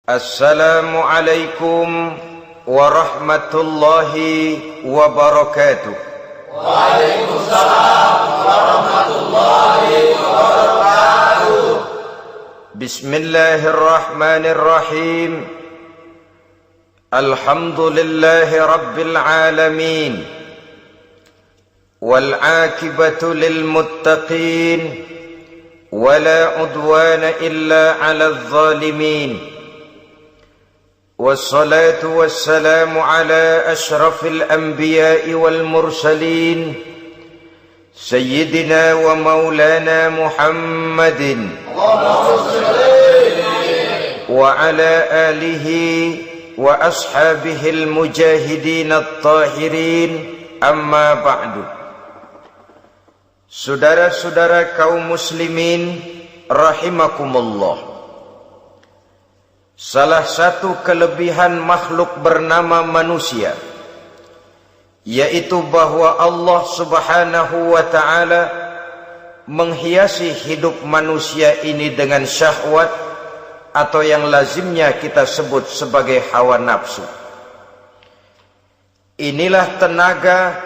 Assalamualaikum warahmatullahi wabarakatuh. Waalaikumsalam warahmatullahi wabarakatuh. Bismillahirrahmanirrahim. Alhamdulillahi rabbil alamin. Wal aqibatu lil muttaqin. Wala udwana illa 'alal zalimin. والصلاة والسلام على أشرف الأنبياء والمرسلين سيدنا ومولانا محمد وعلى آله وأصحابه المجاهدين الطاهرين أما بعد. Saudara-saudara kaum muslimin rahimakumullah. Salah satu kelebihan makhluk bernama manusia, yaitu bahwa Allah subhanahu wa ta'ala menghiasi hidup manusia ini dengan syahwat atau yang lazimnya kita sebut sebagai hawa nafsu. Inilah tenaga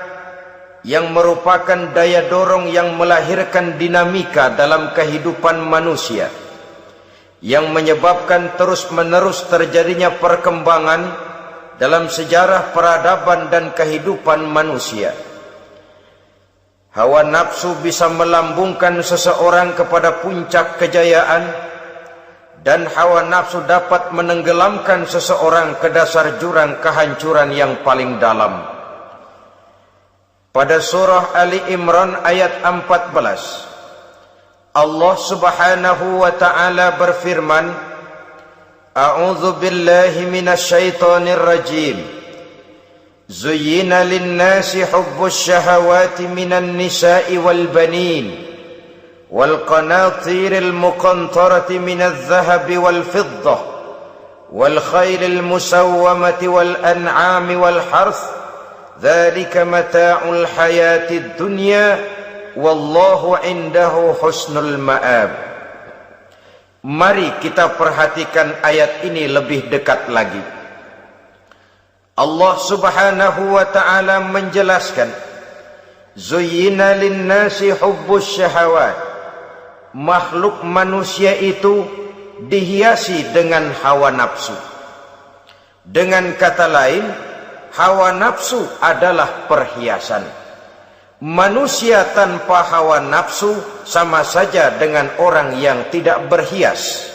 yang merupakan daya dorong yang melahirkan dinamika dalam kehidupan manusia, yang menyebabkan terus-menerus terjadinya perkembangan dalam sejarah peradaban dan kehidupan manusia. Hawa nafsu bisa melambungkan seseorang kepada puncak kejayaan, dan hawa nafsu dapat menenggelamkan seseorang ke dasar jurang kehancuran yang paling dalam. Pada surah Ali Imran ayat 14, Allah subhanahu wa ta'ala berfirman, A'udzu billahi minasyaitonir rajim. Zuyyina lin-nasi hubbus syahawati minan nisa'i wal banin wal qanatiril muqantarati minadh dhahabi wal fiddah wal khaylil musawwamati wal an'ami wal harth. Dzalika mata'ul hayatid dunya wallahu indahu husnul ma'ab. Mari kita perhatikan ayat ini lebih dekat lagi. Allah subhanahu wa ta'ala menjelaskan, Zuyyina linnasi hubbus syahawat. Makhluk manusia itu dihiasi dengan hawa nafsu. Dengan kata lain, hawa nafsu adalah perhiasan. Manusia tanpa hawa nafsu sama saja dengan orang yang tidak berhias,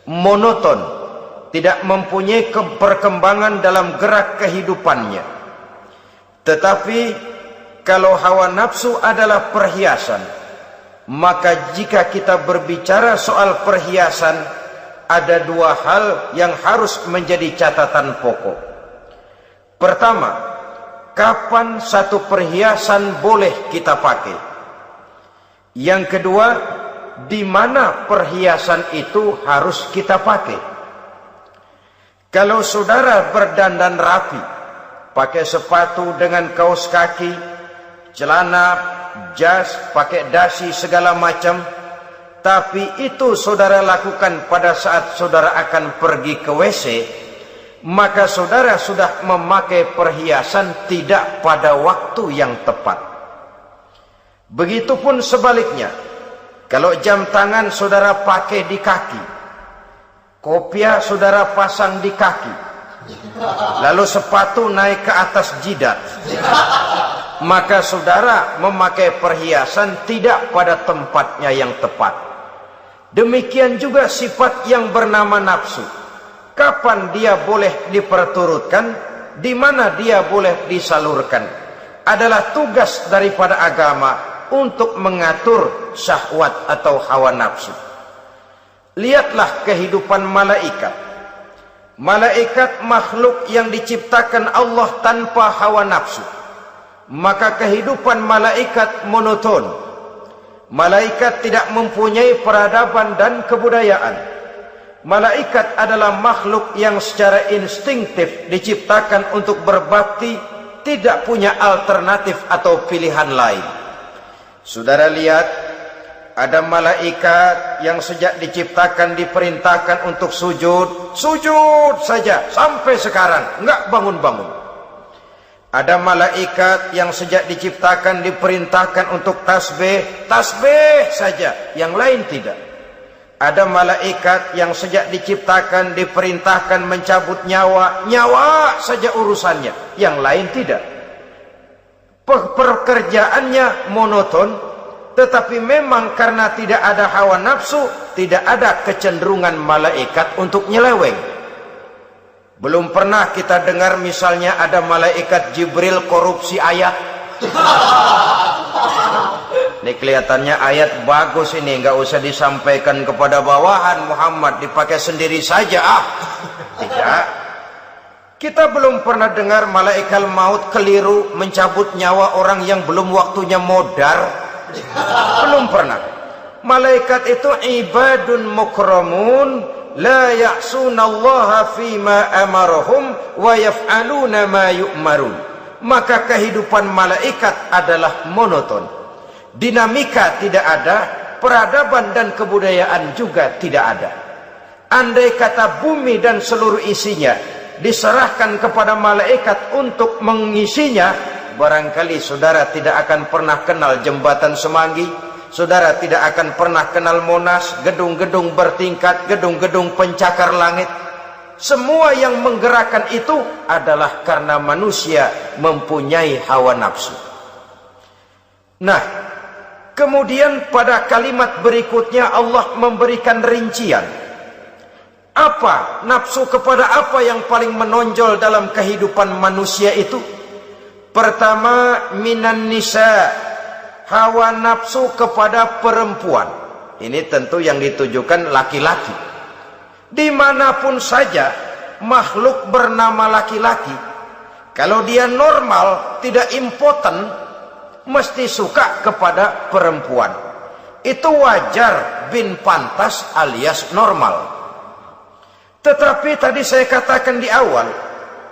monoton, tidak mempunyai perkembangan dalam gerak kehidupannya. Tetapi kalau hawa nafsu adalah perhiasan, maka jika kita berbicara soal perhiasan, ada dua hal yang harus menjadi catatan pokok. Pertama, kapan satu perhiasan boleh kita pakai? Yang kedua, di mana perhiasan itu harus kita pakai? Kalau saudara berdandan rapi, pakai sepatu dengan kaos kaki, celana, jas, pakai dasi segala macam, tapi itu saudara lakukan pada saat saudara akan pergi ke WC, maka saudara sudah memakai perhiasan tidak pada waktu yang tepat. Begitupun sebaliknya, kalau jam tangan saudara pakai di kaki, kopiah saudara pasang di kaki, lalu sepatu naik ke atas jidat, maka saudara memakai perhiasan tidak pada tempatnya yang tepat. Demikian juga sifat yang bernama nafsu. Kapan dia boleh diperturutkan, di mana dia boleh disalurkan, adalah tugas daripada agama untuk mengatur syahwat atau hawa nafsu. Lihatlah kehidupan malaikat. Malaikat makhluk yang diciptakan Allah tanpa hawa nafsu. Maka kehidupan malaikat monoton. Malaikat tidak mempunyai peradaban dan kebudayaan. Malaikat adalah makhluk yang secara instingtif diciptakan untuk berbakti, tidak punya alternatif atau pilihan lain. Saudara lihat, Ada malaikat yang sejak diciptakan diperintahkan untuk sujud, sujud saja sampai sekarang enggak bangun-bangun. Ada malaikat yang sejak diciptakan diperintahkan untuk tasbih, tasbih saja, yang lain tidak. Ada malaikat yang sejak diciptakan diperintahkan mencabut nyawa, nyawa saja urusannya, yang lain tidak. Pekerjaannya monoton. Tetapi memang karena tidak ada hawa nafsu, tidak ada kecenderungan malaikat untuk nyeleweng. Belum pernah kita dengar misalnya ada malaikat Jibril korupsi ayat. Ini kelihatannya ayat bagus ini, nggak usah disampaikan kepada bawahan Muhammad, dipakai sendiri saja. Tidak. Kita belum pernah dengar malaikat maut keliru mencabut nyawa orang yang belum waktunya modar. Belum pernah. Malaikat itu ibadun mukramun la ya'sunallaha fima amarahum wa yaf'aluna ma yu'marun. Maka kehidupan malaikat adalah monoton. Dinamika tidak ada, peradaban dan kebudayaan juga tidak ada. Andai kata bumi dan seluruh isinya diserahkan kepada malaikat untuk mengisinya, barangkali saudara tidak akan pernah kenal jembatan Semanggi, saudara tidak akan pernah kenal Monas, gedung-gedung bertingkat, gedung-gedung pencakar langit. Semua yang menggerakkan itu adalah karena manusia mempunyai hawa nafsu. Nah, kemudian pada kalimat berikutnya Allah memberikan rincian. Apa nafsu kepada apa yang paling menonjol dalam kehidupan manusia itu? Pertama, minan nisa, hawa nafsu kepada perempuan. Ini tentu yang ditujukan laki-laki. Dimanapun saja makhluk bernama laki-laki, kalau dia normal, tidak impoten, mesti suka kepada perempuan. Itu wajar, bin pantas alias normal. Tetapi tadi saya katakan di awal,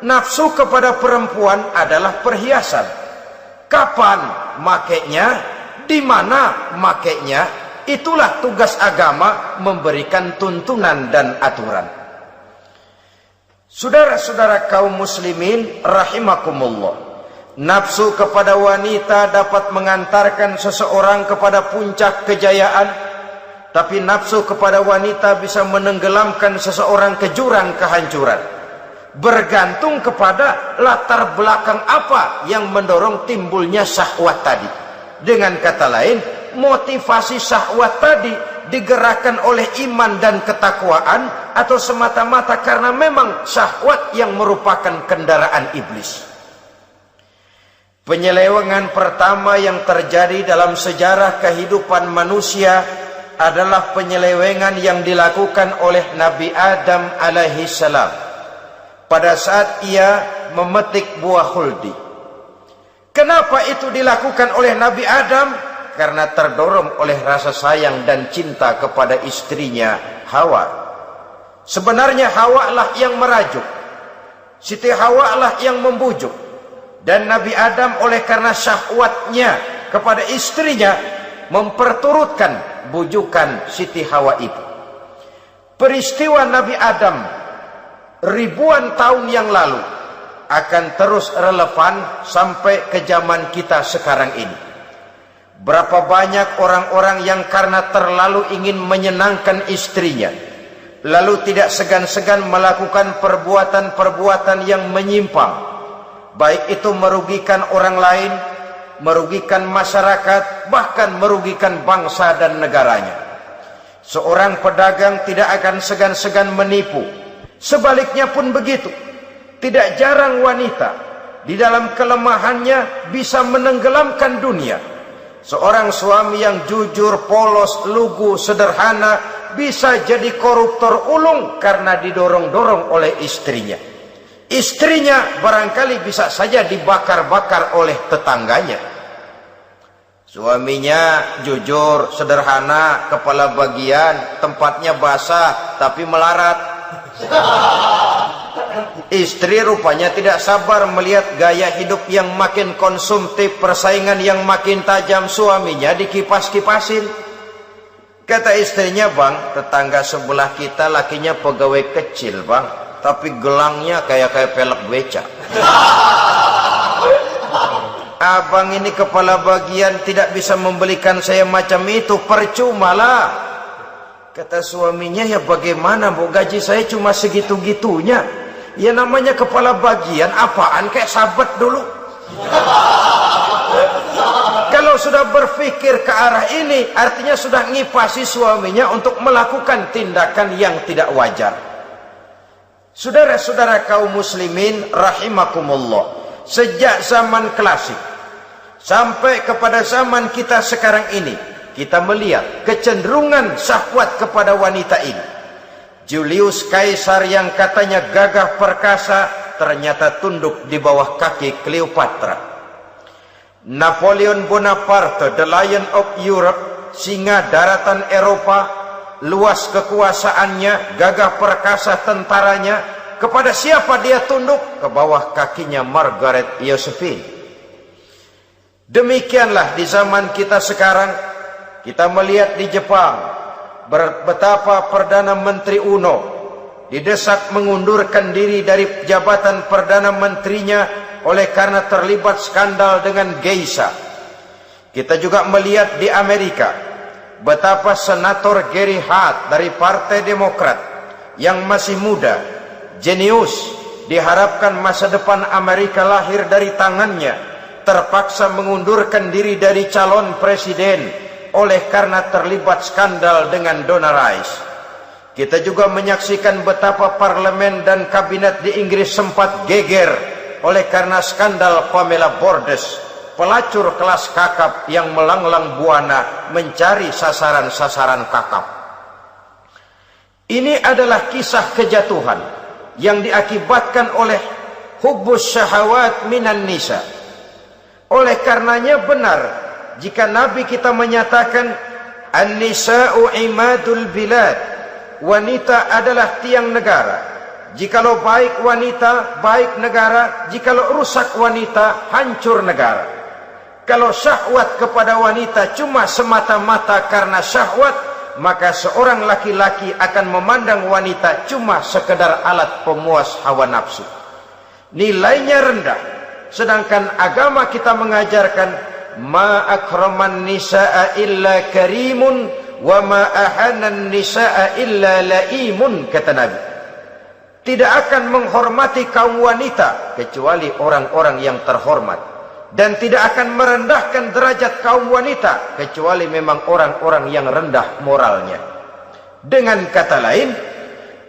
nafsu kepada perempuan adalah perhiasan. Kapan makainya, di mana makainya, itulah tugas agama memberikan tuntunan dan aturan. Saudara-saudara kaum muslimin rahimakumullah, nafsu kepada wanita dapat mengantarkan seseorang kepada puncak kejayaan, tapi nafsu kepada wanita bisa menenggelamkan seseorang ke jurang kehancuran. Bergantung kepada latar belakang apa yang mendorong timbulnya syahwat tadi. Dengan kata lain, motivasi syahwat tadi digerakkan oleh iman dan ketakwaan, atau semata-mata karena memang syahwat yang merupakan kendaraan iblis. Penyelewengan pertama yang terjadi dalam sejarah kehidupan manusia adalah penyelewengan yang dilakukan oleh Nabi Adam alaihi salam pada saat ia memetik buah khuldi. Kenapa itu dilakukan oleh Nabi Adam? Karena terdorong oleh rasa sayang dan cinta kepada istrinya Hawa. Sebenarnya Hawa lah yang merajuk, Siti Hawa lah yang membujuk, dan Nabi Adam oleh karena syahwatnya kepada istrinya memperturutkan bujukan Siti Hawa itu. Peristiwa Nabi Adam ribuan tahun yang lalu akan terus relevan sampai ke zaman kita sekarang ini. Berapa banyak orang-orang yang karena terlalu ingin menyenangkan istrinya, lalu tidak segan-segan melakukan perbuatan-perbuatan yang menyimpang, baik itu merugikan orang lain, merugikan masyarakat, bahkan merugikan bangsa dan negaranya. Seorang pedagang tidak akan segan-segan menipu. Sebaliknya pun begitu. Tidak jarang wanita di dalam kelemahannya bisa menenggelamkan dunia. Seorang suami yang jujur, polos, lugu, sederhana bisa jadi koruptor ulung karena didorong-dorong oleh istrinya. Istrinya barangkali bisa saja dibakar-bakar oleh tetangganya. Suaminya jujur, sederhana, kepala bagian, tempatnya basah tapi melarat. Istri rupanya tidak sabar melihat gaya hidup yang makin konsumtif, persaingan yang makin tajam. Suaminya dikipas-kipasin. Kata istrinya, bang, tetangga sebelah kita lakinya pegawai kecil, bang, tapi gelangnya kayak pelek beca. Abang ini kepala bagian tidak bisa membelikan saya macam itu, percuma lah. Kata suaminya, ya bagaimana bu, gaji saya cuma segitu-gitunya. Ya namanya kepala bagian, apaan, kayak sahabat dulu. Kalau sudah berpikir ke arah ini, artinya sudah ngipasi suaminya untuk melakukan tindakan yang tidak wajar. Saudara-saudara kaum muslimin rahimakumullah, sejak zaman klasik sampai kepada zaman kita sekarang ini, kita melihat kecenderungan syahwat kepada wanita ini. Julius Kaisar yang katanya gagah perkasa, ternyata tunduk di bawah kaki Cleopatra. Napoleon Bonaparte, the Lion of Europe, singa daratan Eropa, luas kekuasaannya, gagah perkasa tentaranya, kepada siapa dia tunduk? Ke bawah kakinya Margaret Josephine. Demikianlah di zaman kita sekarang, kita melihat di Jepang, betapa Perdana Menteri Uno didesak mengundurkan diri dari jabatan Perdana Menterinya oleh karena terlibat skandal dengan geisha. Kita juga melihat di Amerika betapa Senator Gary Hart dari Partai Demokrat yang masih muda, jenius, diharapkan masa depan Amerika lahir dari tangannya, terpaksa mengundurkan diri dari calon presiden oleh karena terlibat skandal dengan Donna Rice. Kita juga menyaksikan betapa parlemen dan kabinet di Inggris sempat geger oleh karena skandal Pamela Bordes, pelacur kelas kakap yang melanglang buana mencari sasaran-sasaran kakap. Ini adalah kisah kejatuhan yang diakibatkan oleh hubbus syahawat minan nisa. Oleh karenanya benar jika Nabi kita menyatakan an-nisa'u imadul bilad, wanita adalah tiang negara. Jikalau baik wanita, baik negara. Jikalau rusak wanita, hancur negara. Kalau syahwat kepada wanita cuma semata-mata karena syahwat, maka seorang laki-laki akan memandang wanita cuma sekedar alat pemuas hawa nafsu. Nilainya rendah. Sedangkan agama kita mengajarkan ma akraman nisaa illa karimun wa ma ahanan nisaa illa laimun, kata Nabi. Tidak akan menghormati kaum wanita kecuali orang-orang yang terhormat, dan tidak akan merendahkan derajat kaum wanita kecuali memang orang-orang yang rendah moralnya. Dengan kata lain,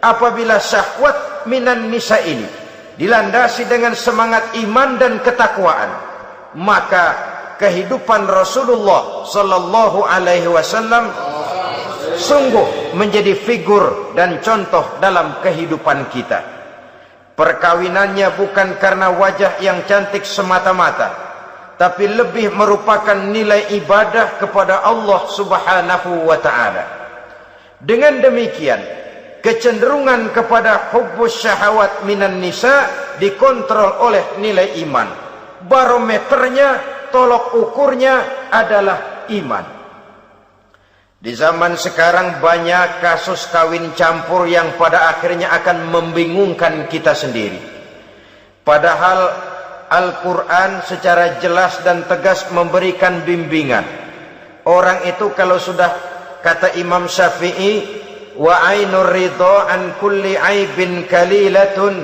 apabila syahwat minan nisa ini dilandasi dengan semangat iman dan ketakwaan, maka kehidupan Rasulullah sallallahu alaihi wasallam sungguh menjadi figur dan contoh dalam kehidupan kita. Perkawinannya bukan karena wajah yang cantik semata-mata, tapi lebih merupakan nilai ibadah kepada Allah Subhanahu wa ta'ala. Dengan demikian, kecenderungan kepada hubbus syahawat minan nisa dikontrol oleh nilai iman. Barometernya, tolok ukurnya adalah iman. Di zaman sekarang banyak kasus kawin campur yang pada akhirnya akan membingungkan kita sendiri. Padahal Al-Quran secara jelas dan tegas memberikan bimbingan. Orang itu kalau sudah, kata Imam Syafi'i, wa ainur ridha an kulli aibin kalilatun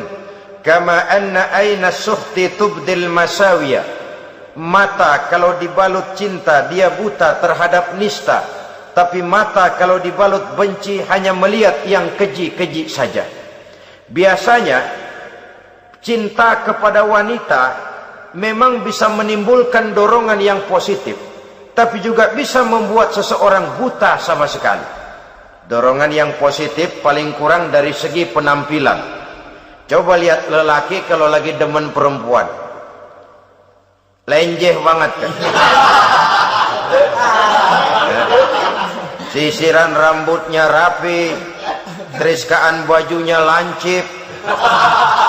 kama anna aina suhti tubdil masawiya. Mata kalau dibalut cinta dia buta terhadap nista, tapi mata kalau dibalut benci hanya melihat yang keji-keji saja. Biasanya cinta kepada wanita memang bisa menimbulkan dorongan yang positif, tapi juga bisa membuat seseorang buta sama sekali. Dorongan yang positif paling kurang dari segi penampilan. Coba lihat lelaki kalau lagi demen perempuan, lenjeh banget kan. Sisiran rambutnya rapi, teriskaan bajunya lancip,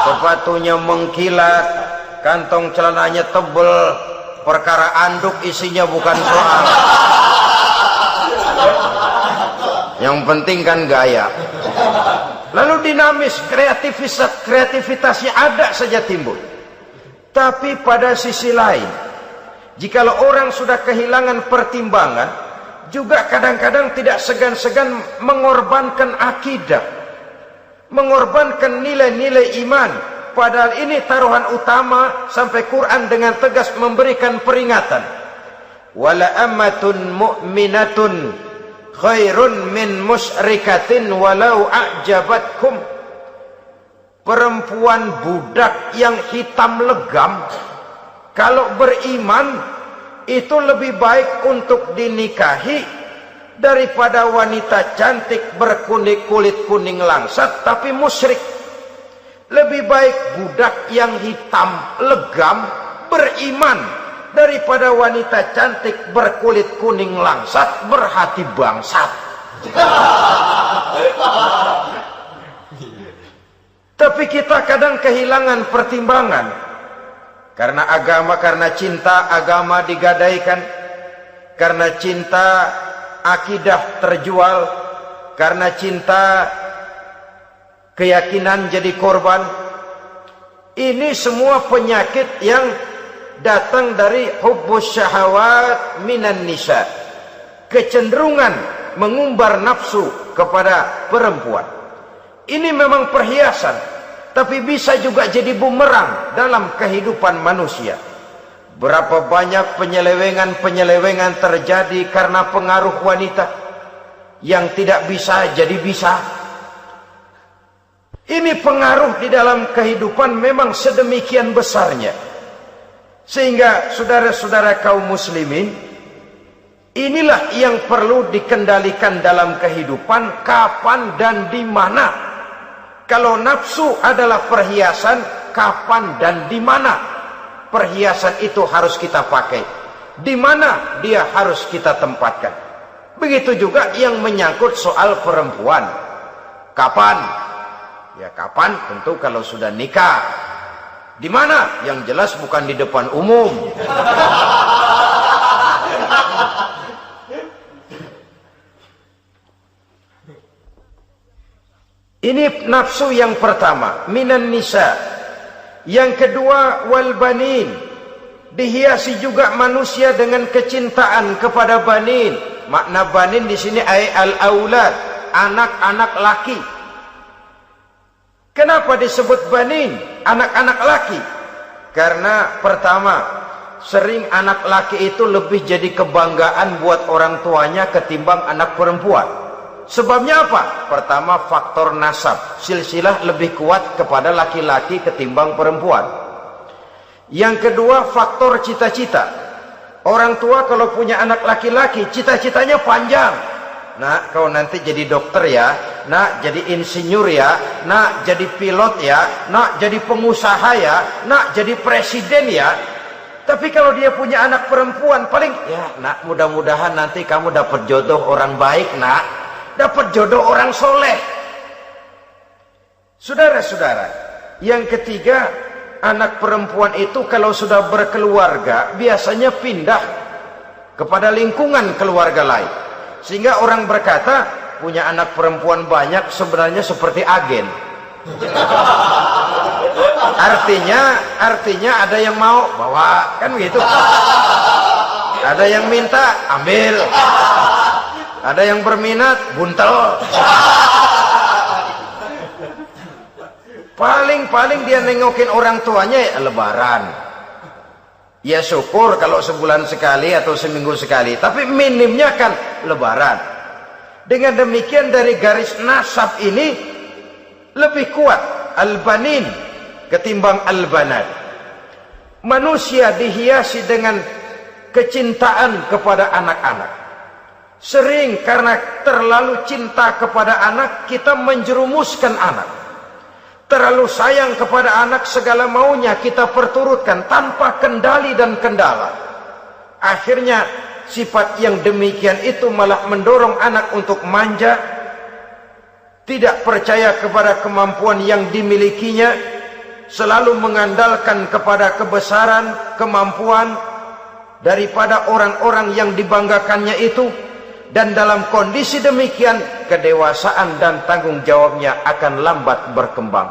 sepatunya mengkilat, kantong celananya tebel, perkara anduk isinya bukan soal. yang penting kan gaya. Lalu dinamis, kreativitasnya ada saja timbul. Tapi pada sisi lain, jikalau orang sudah kehilangan pertimbangan, juga kadang-kadang tidak segan-segan mengorbankan akidah, mengorbankan nilai-nilai iman. Padahal ini taruhan utama, sampai Quran dengan tegas memberikan peringatan. Wala ammatun mu'minatun khairun min musyrikatin walau a'jabatkum. Perempuan budak yang hitam legam, kalau beriman itu lebih baik untuk dinikahi daripada wanita cantik kulit kuning langsat tapi musyrik. Lebih baik budak yang hitam legam beriman daripada wanita cantik berkulit kuning langsat berhati bangsat. Tapi kita kadang kehilangan pertimbangan. Karena agama, karena cinta agama digadaikan. Karena cinta akidah terjual. Karena cinta keyakinan jadi korban. Ini semua penyakit yang datang dari hubbus syahawat minan nisa, kecenderungan mengumbar nafsu kepada perempuan. Ini memang perhiasan, tapi bisa juga jadi bumerang dalam kehidupan manusia. Berapa banyak penyelewengan terjadi karena pengaruh wanita yang tidak bisa jadi bisa. Ini pengaruh di dalam kehidupan memang sedemikian besarnya. Sehingga saudara-saudara kaum muslimin, inilah yang perlu dikendalikan dalam kehidupan, kapan dan di mana. Kalau nafsu adalah perhiasan, kapan dan di mana perhiasan itu harus kita pakai, di mana dia harus kita tempatkan. Begitu juga yang menyangkut soal perempuan. Kapan? Ya kapan? Tentu kalau sudah nikah. Di mana? Yang jelas bukan di depan umum. Ini nafsu yang pertama, minan nisa. Yang kedua, wal banin. Dihiasi juga manusia dengan kecintaan kepada banin. Makna banin di sini al aulad, anak-anak laki. Kenapa disebut banin, anak-anak laki? Karena pertama, sering anak laki itu lebih jadi kebanggaan buat orang tuanya ketimbang anak perempuan. Sebabnya apa? Pertama, faktor nasab, silsilah lebih kuat kepada laki-laki ketimbang perempuan. Yang kedua, faktor cita-cita. Orang tua kalau punya anak laki-laki, cita-citanya panjang. Nak, kau nanti jadi dokter ya, nak jadi insinyur ya, nak jadi pilot ya, nak jadi pengusaha ya, nak jadi presiden ya. Tapi kalau dia punya anak perempuan, paling ya nak, mudah-mudahan nanti kamu dapat jodoh orang baik nak, dapat jodoh orang soleh. Saudara-saudara, yang ketiga, anak perempuan itu kalau sudah berkeluarga biasanya pindah kepada lingkungan keluarga lain. Sehingga orang berkata punya anak perempuan banyak sebenarnya seperti agen. Artinya ada yang mau bawa, kan begitu. Ada yang minta ambil, ada yang berminat buntel. Paling dia nengokin orang tuanya ya lebaran. Ya syukur kalau sebulan sekali atau seminggu sekali, tapi minimnya kan lebaran. Dengan demikian dari garis nasab ini lebih kuat al-banin ketimbang al-banat. Manusia dihiasi dengan kecintaan kepada anak-anak. Sering karena terlalu cinta kepada anak, kita menjerumuskan anak. Terlalu sayang kepada anak, segala maunya kita perturutkan tanpa kendali dan kendala. Akhirnya sifat yang demikian itu malah mendorong anak untuk manja, tidak percaya kepada kemampuan yang dimilikinya, selalu mengandalkan kepada kebesaran, kemampuan daripada orang-orang yang dibanggakannya itu. Dan dalam kondisi demikian kedewasaan dan tanggung jawabnya akan lambat berkembang.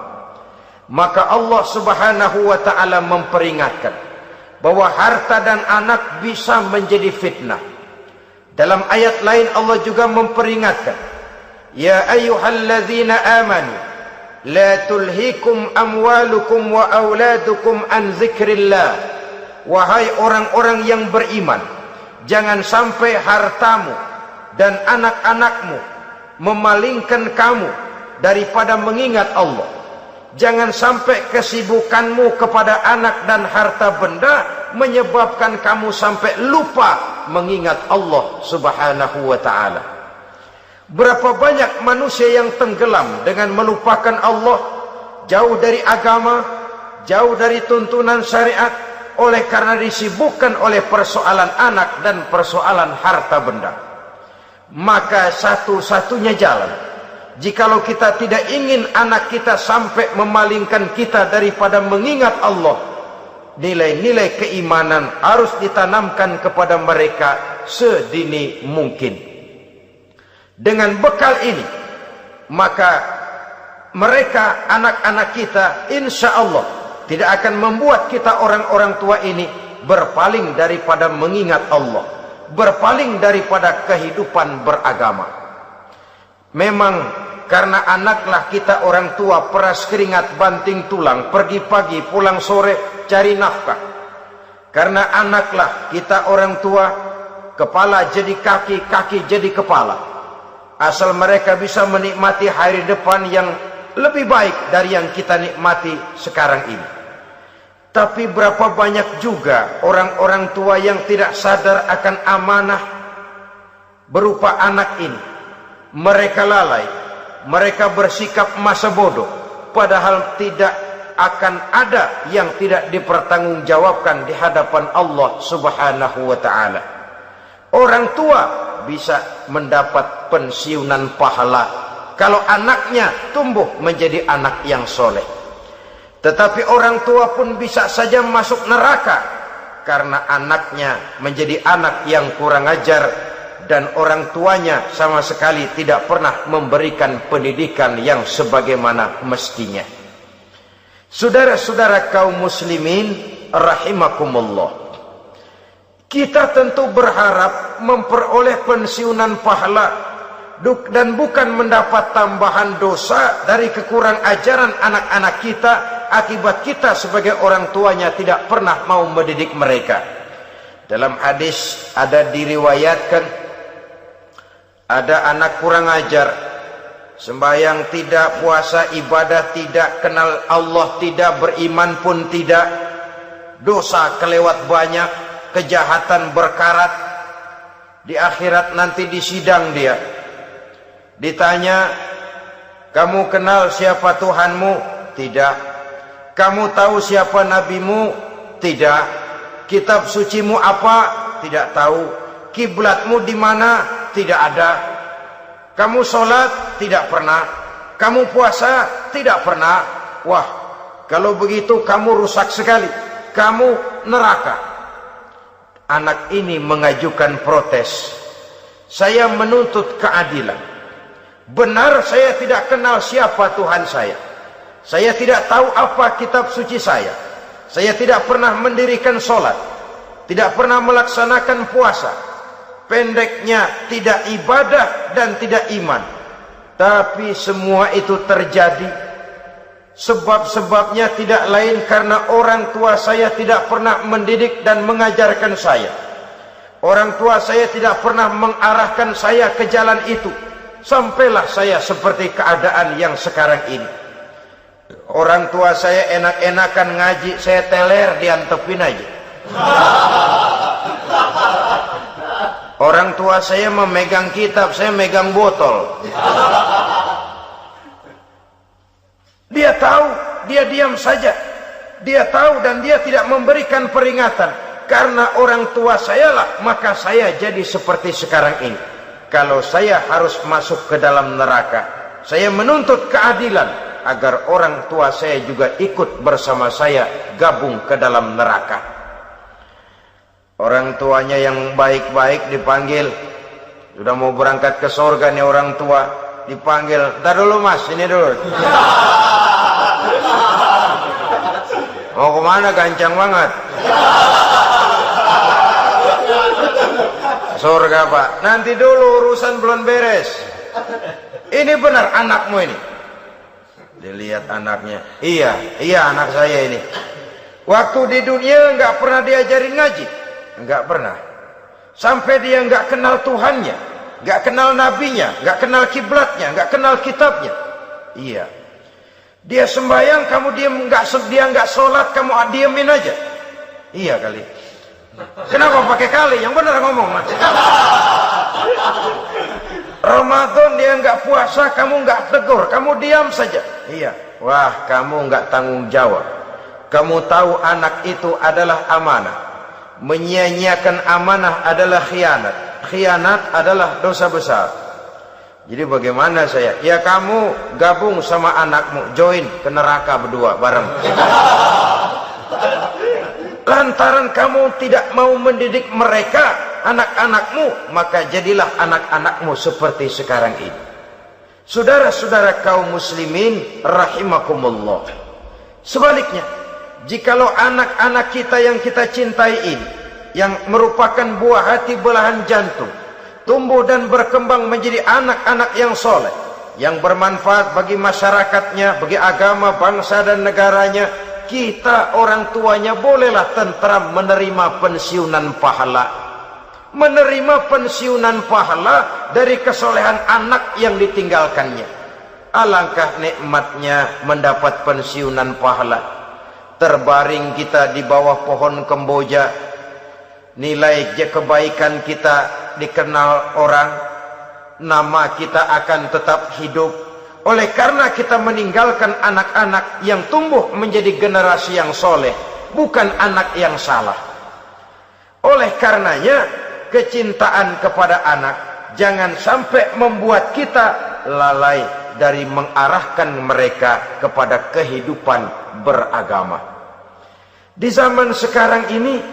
Maka Allah Subhanahu wa ta'ala memperingatkan bahwa harta dan anak bisa menjadi fitnah. Dalam ayat lain Allah juga memperingatkan, ya ayyuhalladzina amanu la tulhikum amwalukum wa auladukum an dzikrillah. Wahai orang-orang yang beriman, jangan sampai hartamu dan anak-anakmu memalingkan kamu daripada mengingat Allah. Jangan sampai kesibukanmu kepada anak dan harta benda menyebabkan kamu sampai lupa mengingat Allah Subhanahu wa ta'ala. Berapa banyak manusia yang tenggelam dengan melupakan Allah, jauh dari agama, jauh dari tuntunan syariat, oleh karena disibukkan oleh persoalan anak dan persoalan harta benda. Maka satu-satunya jalan, jikalau kita tidak ingin anak kita sampai memalingkan kita daripada mengingat Allah, nilai-nilai keimanan harus ditanamkan kepada mereka sedini mungkin. Dengan bekal ini, maka mereka, anak-anak kita, insya Allah tidak akan membuat kita orang-orang tua ini berpaling daripada mengingat Allah, berpaling daripada kehidupan beragama. Memang karena anaklah kita orang tua peras keringat banting tulang, pergi pagi pulang sore cari nafkah. Karena anaklah kita orang tua, kepala jadi kaki, kaki jadi kepala. Asal mereka bisa menikmati hari depan yang lebih baik dari yang kita nikmati sekarang ini. Tapi berapa banyak juga orang-orang tua yang tidak sadar akan amanah berupa anak ini. Mereka lalai, mereka bersikap masa bodoh, padahal tidak akan ada yang tidak dipertanggungjawabkan di hadapan Allah Subhanahu wa ta'ala. Orang tua bisa mendapat pensiunan pahala kalau anaknya tumbuh menjadi anak yang soleh. Tetapi orang tua pun bisa saja masuk neraka karena anaknya menjadi anak yang kurang ajar dan orang tuanya sama sekali tidak pernah memberikan pendidikan yang sebagaimana mestinya. Saudara-saudara kaum muslimin rahimakumullah, kita tentu berharap memperoleh pensiunan pahala dan bukan mendapat tambahan dosa dari kekurang ajaran anak-anak kita akibat kita sebagai orang tuanya tidak pernah mau mendidik mereka. Dalam hadis ada diriwayatkan, ada anak kurang ajar, sembahyang tidak, puasa ibadah tidak, kenal Allah tidak, beriman pun tidak, dosa kelewat banyak, kejahatan berkarat. Di akhirat nanti disidang dia, ditanya, kamu kenal siapa Tuhanmu? Tidak. Kamu tahu siapa nabimu? Tidak. Kitab sucimu apa? Tidak tahu. Kiblatmu di mana? Tidak ada. Kamu sholat? Tidak pernah. Kamu puasa? Tidak pernah. Wah, kalau begitu kamu rusak sekali, kamu neraka. Anak ini mengajukan protes. Saya menuntut keadilan. Benar saya tidak kenal siapa Tuhan saya. Saya tidak tahu apa kitab suci saya. Saya tidak pernah mendirikan sholat, tidak pernah melaksanakan puasa. Pendeknya tidak ibadah dan tidak iman. Tapi semua itu terjadi, sebab-sebabnya tidak lain karena orang tua saya tidak pernah mendidik dan mengajarkan saya. Orang tua saya tidak pernah mengarahkan saya ke jalan itu. Sampailah saya seperti keadaan yang sekarang ini. Orang tua saya enak-enakan ngaji, saya teler diantepin aja. Orang tua saya memegang kitab, saya megang botol. Dia tahu, dia diam saja. Dia tahu dan dia tidak memberikan peringatan. Karena orang tua saya lah, maka saya jadi seperti sekarang ini. Kalau saya harus masuk ke dalam neraka, saya menuntut keadilan agar orang tua saya juga ikut bersama saya gabung ke dalam neraka. Orang tuanya yang baik-baik dipanggil, sudah mau berangkat ke surga nih orang tua. dipanggil, "Ntar dulu mas, ini dulu." Mau kemana, gancang banget. Surga pak, nanti dulu urusan belum beres. Ini benar anakmu ini. Dilihat anaknya, iya anak saya ini. Waktu di dunia nggak pernah diajarin ngaji, nggak pernah. Sampai dia nggak kenal Tuhannya, nggak kenal nabinya, nggak kenal kiblatnya, nggak kenal kitabnya. Iya. Dia sembahyang, kamu dia nggak sholat, kamu diemin aja. Iya kali. Kenapa pakai kali? Yang benar ngomong mas. Ramadan dia nggak puasa, kamu nggak tegur, kamu diam saja. Iya. Wah, kamu nggak tanggung jawab. Kamu tahu anak itu adalah amanah. Menyia-nyiakan amanah adalah khianat. Khianat adalah dosa besar. Jadi bagaimana saya? Ya kamu gabung sama anakmu, join ke neraka berdua bareng. Lantaran kamu tidak mau mendidik mereka, anak-anakmu, maka jadilah anak-anakmu seperti sekarang ini. Saudara-saudara kaum muslimin rahimakumullah. Sebaliknya, jikalau anak-anak kita yang kita cintai ini, yang merupakan buah hati belahan jantung, tumbuh dan berkembang menjadi anak-anak yang soleh, yang bermanfaat bagi masyarakatnya, bagi agama, bangsa dan negaranya, kita orang tuanya bolehlah tentram menerima pensiunan pahala. Menerima pensiunan pahala dari kesolehan anak yang ditinggalkannya. Alangkah nikmatnya mendapat pensiunan pahala. Terbaring kita di bawah pohon kemboja, nilai kebaikan kita dikenal orang, nama kita akan tetap hidup. Oleh karena kita meninggalkan anak-anak yang tumbuh menjadi generasi yang soleh, bukan anak yang salah. Oleh karenanya, kecintaan kepada anak jangan sampai membuat kita lalai dari mengarahkan mereka kepada kehidupan beragama. Di zaman sekarang ini,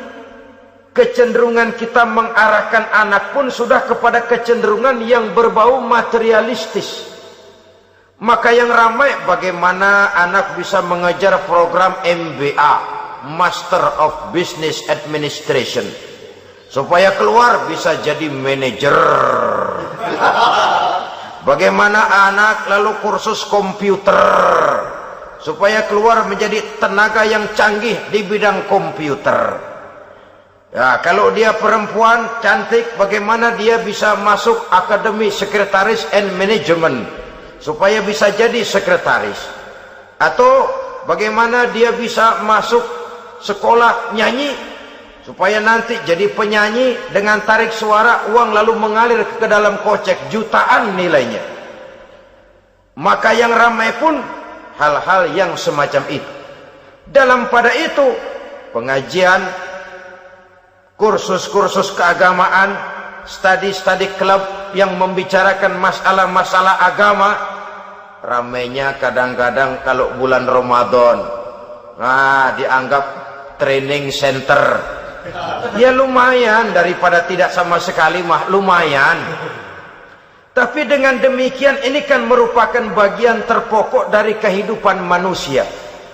kecenderungan kita mengarahkan anak pun sudah kepada kecenderungan yang berbau materialistis. Maka yang ramai bagaimana anak bisa mengejar program MBA, Master of Business Administration, supaya keluar bisa jadi manajer. Bagaimana anak lalu kursus komputer, supaya keluar menjadi tenaga yang canggih di bidang komputer. Ya, kalau dia perempuan cantik, bagaimana dia bisa masuk Akademi Sekretaris and Management, supaya bisa jadi sekretaris. Atau bagaimana dia bisa masuk sekolah nyanyi, supaya nanti jadi penyanyi dengan tarik suara, uang lalu mengalir ke dalam kocek jutaan nilainya. Maka yang ramai pun hal-hal yang semacam itu. Dalam pada itu, pengajian, kursus-kursus keagamaan, studi-studi klub yang membicarakan masalah-masalah agama, ramainya kadang-kadang kalau bulan Ramadan, dianggap training center. Ya lumayan, daripada tidak sama sekali mah lumayan. Tapi dengan demikian ini kan merupakan bagian terpokok dari kehidupan manusia.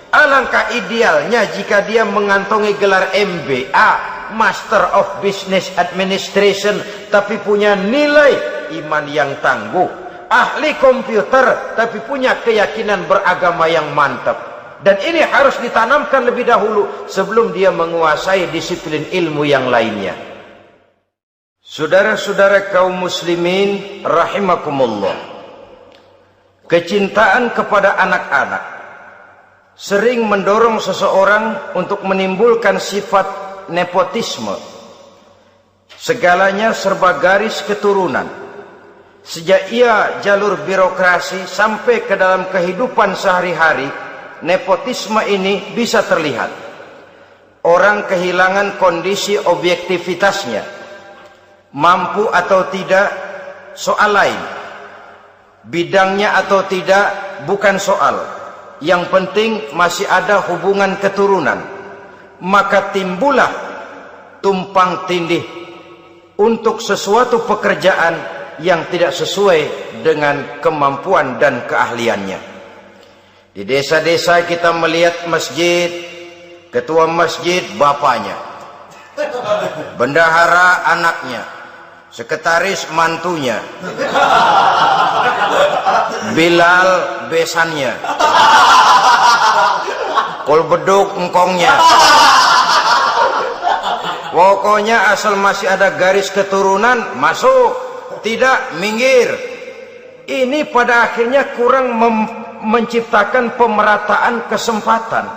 Alangkah idealnya jika dia mengantongi gelar MBA, Master of Business Administration, tapi punya nilai iman yang tangguh, ahli komputer tapi punya keyakinan beragama yang mantap. Dan ini harus ditanamkan lebih dahulu sebelum dia menguasai disiplin ilmu yang lainnya. Saudara-saudara kaum muslimin rahimakumullah, kecintaan kepada anak-anak sering mendorong seseorang untuk menimbulkan sifat nepotisme. Segalanya serba garis keturunan. Sejak ia jalur birokrasi sampai ke dalam kehidupan sehari-hari, nepotisme ini bisa terlihat. Orang kehilangan kondisi objektivitasnya. Mampu atau tidak soal lain. Bidangnya atau tidak bukan soal. Yang penting masih ada hubungan keturunan. Maka timbullah tumpang tindih untuk sesuatu pekerjaan yang tidak sesuai dengan kemampuan dan keahliannya. Di desa-desa kita melihat masjid, ketua masjid bapaknya, bendahara anaknya, sekretaris mantunya, Bilal besannya, kol beduk engkongnya. Pokoknya asal masih ada garis keturunan masuk, tidak minggir. Ini pada akhirnya kurang menciptakan pemerataan kesempatan.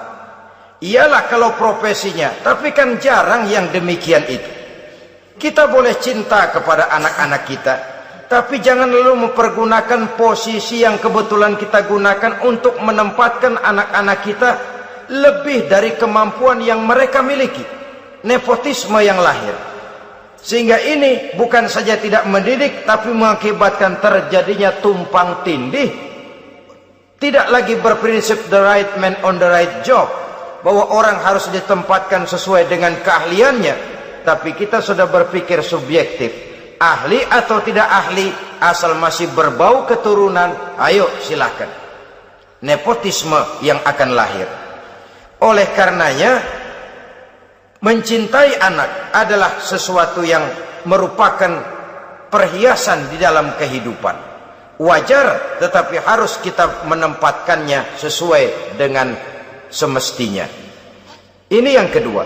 Iyalah kalau profesinya, tapi kan jarang yang demikian itu. Kita boleh cinta kepada anak-anak kita, tapi jangan lalu mempergunakan posisi yang kebetulan kita gunakan untuk menempatkan anak-anak kita lebih dari kemampuan yang mereka miliki. Nepotisme yang lahir, sehingga ini bukan saja tidak mendidik, tapi mengakibatkan terjadinya tumpang tindih. Tidak lagi berprinsip the right man on the right job, bahwa orang harus ditempatkan sesuai dengan keahliannya, tapi kita sudah berpikir subjektif, ahli atau tidak ahli, asal masih berbau keturunan, ayo silakan. Nepotisme yang akan lahir. Oleh karenanya, mencintai anak adalah sesuatu yang merupakan perhiasan di dalam kehidupan. Wajar, tetapi harus kita menempatkannya sesuai dengan semestinya. Ini yang kedua.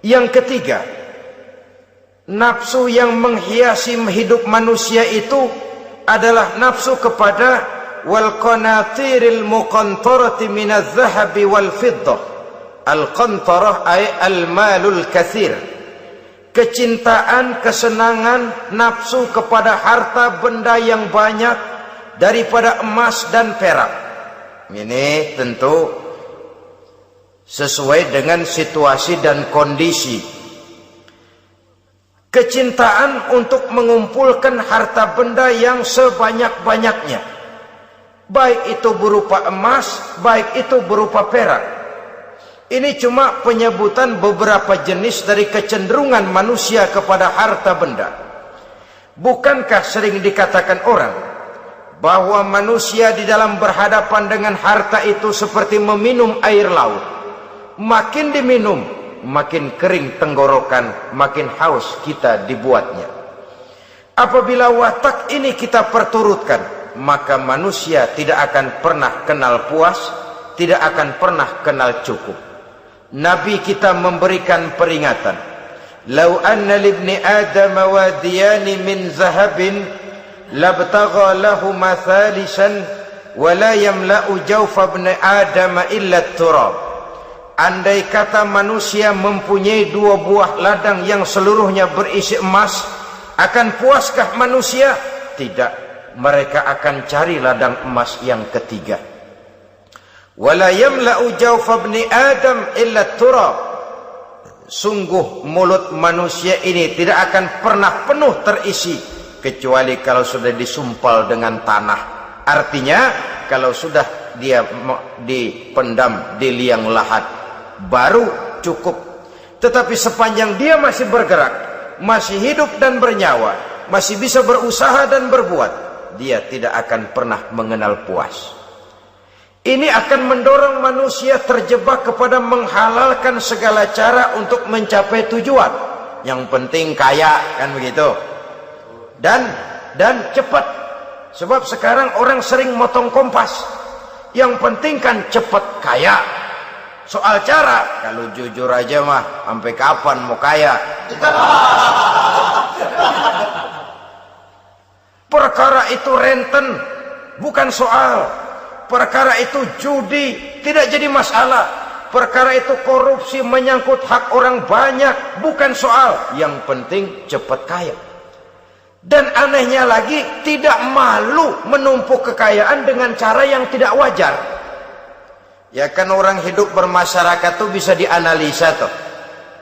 Yang ketiga, nafsu yang menghiasi hidup manusia itu adalah nafsu kepada wal qanatiril muqantarati minadz zahabi wal fiddah. Al-qantarah ay al-malul katsir. Kecintaan, kesenangan, nafsu kepada harta benda yang banyak daripada emas dan perak. Ini tentu sesuai dengan situasi dan kondisi. Kecintaan untuk mengumpulkan harta benda yang sebanyak-banyaknya, baik itu berupa emas, baik itu berupa perak. Ini cuma penyebutan beberapa jenis dari kecenderungan manusia kepada harta benda. Bukankah sering dikatakan orang bahwa manusia di dalam berhadapan dengan harta itu seperti meminum air laut. Makin diminum, makin kering tenggorokan, makin haus kita dibuatnya. Apabila watak ini kita perturutkan, maka manusia tidak akan pernah kenal puas, tidak akan pernah kenal cukup. Nabi kita memberikan peringatan, "Lau anna libni Adam wadiyani min zahabin labtagha lahu mathalisan wa la yamla'u jawfa ibni Adam illa turab." Andai kata manusia mempunyai dua buah ladang yang seluruhnya berisi emas, akan puaskah manusia? Tidak, mereka akan cari ladang emas yang ketiga. Wala yamla'u jawfa ibni Adam illa turab. Sungguh mulut manusia ini tidak akan pernah penuh terisi kecuali kalau sudah disumpal dengan tanah. Artinya kalau sudah dia dipendam di liang lahat baru cukup. Tetapi sepanjang dia masih bergerak, masih hidup dan bernyawa, masih bisa berusaha dan berbuat, dia tidak akan pernah mengenal puas. Ini akan mendorong manusia terjebak kepada menghalalkan segala cara untuk mencapai tujuan. Yang penting kaya, kan begitu. Dan cepat. Sebab sekarang orang sering motong kompas. Yang penting kan cepat kaya. Soal cara, kalau jujur aja mah, sampai kapan mau kaya? Perkara itu renten, bukan soal. Perkara itu judi, tidak jadi masalah. Perkara itu korupsi menyangkut hak orang banyak, bukan soal. Yang penting cepat kaya. Dan anehnya lagi, tidak malu menumpuk kekayaan dengan cara yang tidak wajar. Ya kan orang hidup bermasyarakat tuh bisa dianalisa tuh.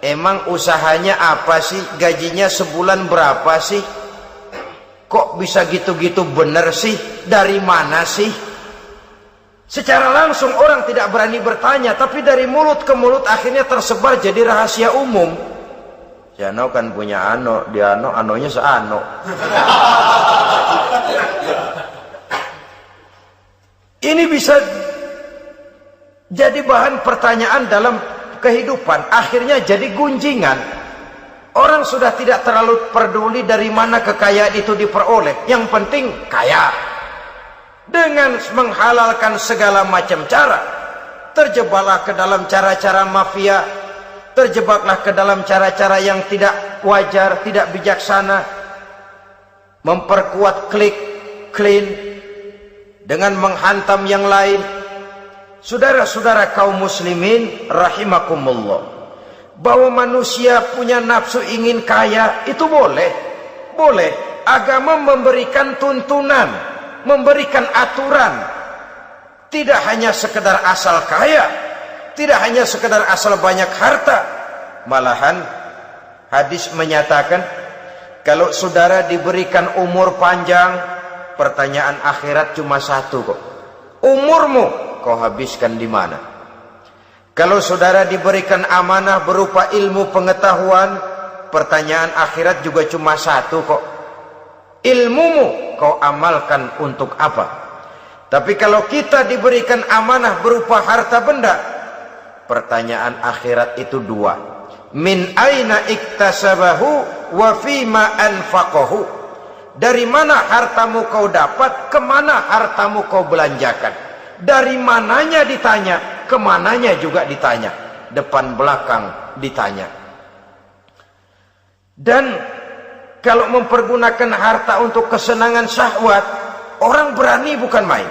Emang usahanya apa sih? Gajinya sebulan berapa sih? Kok bisa gitu-gitu bener sih? Dari mana sih? Secara langsung orang tidak berani bertanya, tapi dari mulut ke mulut akhirnya tersebar jadi rahasia umum. Si Ano kan punya ano, dia anonya seano. Ini bisa jadi bahan pertanyaan dalam kehidupan, akhirnya jadi gunjingan. Orang sudah tidak terlalu peduli dari mana kekayaan itu diperoleh, yang penting kaya. Dengan menghalalkan segala macam cara, terjebaklah ke dalam cara-cara mafia, terjebaklah ke dalam cara-cara yang tidak wajar, tidak bijaksana, memperkuat klik, clean, dengan menghantam yang lain. Saudara-saudara kaum muslimin rahimakumullah, bahwa manusia punya nafsu ingin kaya itu boleh. Agama memberikan tuntunan, memberikan aturan. Tidak hanya sekedar asal kaya, tidak hanya sekedar asal banyak harta. Malahan hadis menyatakan, kalau saudara diberikan umur panjang, pertanyaan akhirat cuma satu kok. Umurmu kau habiskan di mana? Kalau saudara diberikan amanah berupa ilmu pengetahuan, pertanyaan akhirat juga cuma satu kok. Ilmumu kau amalkan untuk apa? Tapi kalau kita diberikan amanah berupa harta benda, pertanyaan akhirat itu dua. Min aina iktasabahu wa fima anfaqahu. Dari mana hartamu kau dapat, kemana hartamu kau belanjakan. Dari mananya ditanya, kemananya juga ditanya, depan belakang ditanya. Dan kalau mempergunakan harta untuk kesenangan syahwat, orang berani bukan main.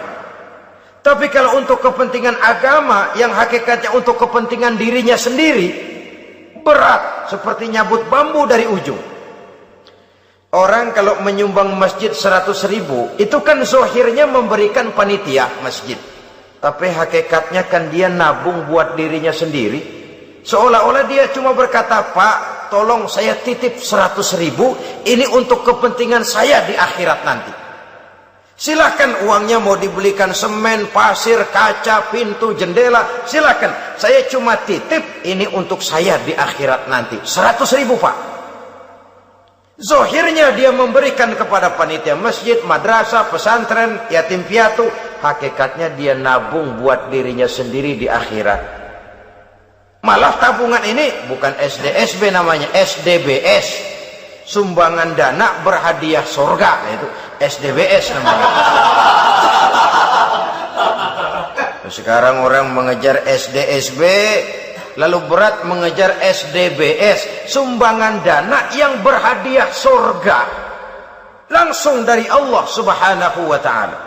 Tapi kalau untuk kepentingan agama, yang hakikatnya untuk kepentingan dirinya sendiri, berat seperti nyabut bambu dari ujung. Orang kalau menyumbang masjid 100.000, itu kan zohirnya memberikan panitia masjid, tapi hakikatnya kan dia nabung buat dirinya sendiri. Seolah-olah dia cuma berkata, Pak, tolong saya titip 100.000, ini untuk kepentingan saya di akhirat nanti. Silahkan uangnya mau dibelikan semen, pasir, kaca, pintu, jendela, silahkan. Saya cuma titip, ini untuk saya di akhirat nanti. 100.000 Pak. Zohirnya dia memberikan kepada panitia masjid, madrasah, pesantren, yatim piatu. Hakikatnya dia nabung buat dirinya sendiri di akhirat. Malah tabungan ini bukan SDSB namanya, SDBS. Sumbangan dana berhadiah surga. Itu SDBS namanya. Sekarang orang mengejar SDSB, lalu berat mengejar SDBS, sumbangan dana yang berhadiah surga langsung dari Allah Subhanahu wa ta'ala.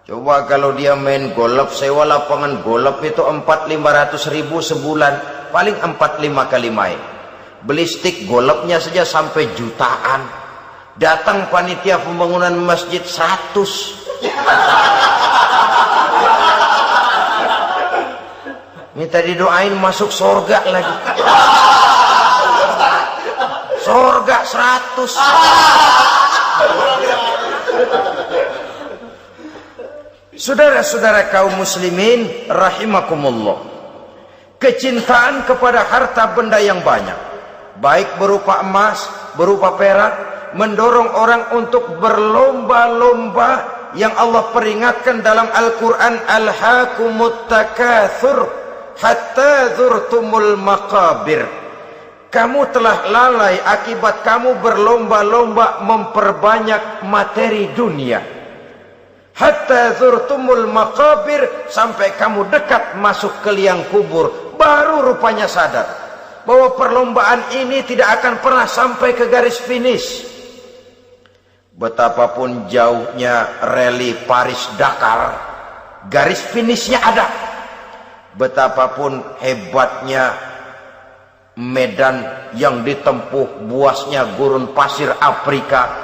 Coba kalau dia main golf, sewa lapangan golf itu 400-500 ribu sebulan, paling 4-5 kali main. Beli stick golfnya saja sampai jutaan. Datang panitia pembangunan masjid 100. Minta didoain masuk surga lagi. Surga 100. Saudara-saudara kaum muslimin rahimakumullah, kecintaan kepada harta benda yang banyak, baik berupa emas, berupa perak, mendorong orang untuk berlomba-lomba yang Allah peringatkan dalam Al-Quran, alhaakumut takatsur hatta zurtumul maqabir. Kamu telah lalai akibat kamu berlomba-lomba memperbanyak materi dunia. Hatta zurtumul maqabir, sampai kamu dekat masuk ke liang kubur, baru rupanya sadar bahwa perlombaan ini tidak akan pernah sampai ke garis finish. Betapapun jauhnya rally Paris-Dakar, garis finishnya ada. Betapapun hebatnya medan yang ditempuh, buasnya gurun pasir Afrika,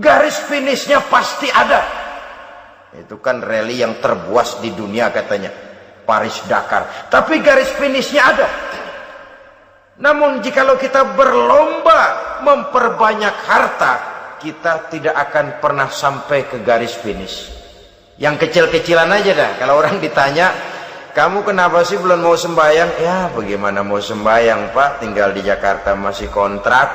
garis finishnya pasti ada. Itu kan rally yang terbuas di dunia katanya, Paris-Dakar. Tapi garis finishnya ada. Namun jikalau kita berlomba memperbanyak harta, kita tidak akan pernah sampai ke garis finish. Yang kecil-kecilan aja dah. Kalau orang ditanya, kamu kenapa sih belum mau sembahyang? Ya bagaimana mau sembahyang Pak, tinggal di Jakarta masih kontrak.